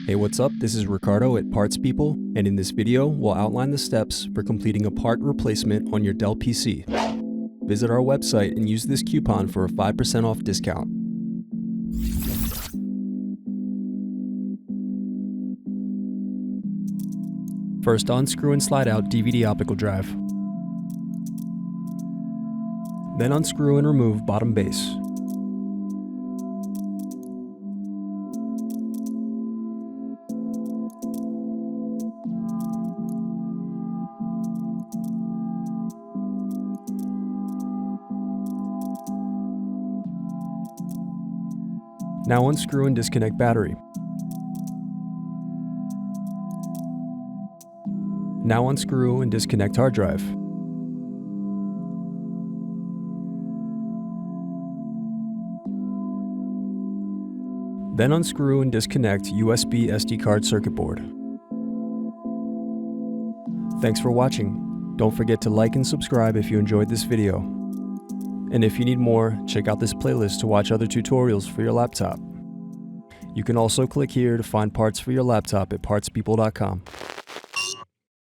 Hey, what's up? This is Ricardo at Parts People, and in this video, we'll outline the steps for completing a part replacement on your Dell PC. Visit our website and use this coupon for a 5% off discount. First, unscrew and slide out DVD optical drive. Then unscrew and remove bottom base. Now unscrew and disconnect battery. Now unscrew and disconnect hard drive. Then unscrew and disconnect USB SD card circuit board. Thanks for watching. Don't forget to like and subscribe if you enjoyed this video. And if you need more, check out this playlist to watch other tutorials for your laptop. You can also click here to find parts for your laptop at partspeople.com.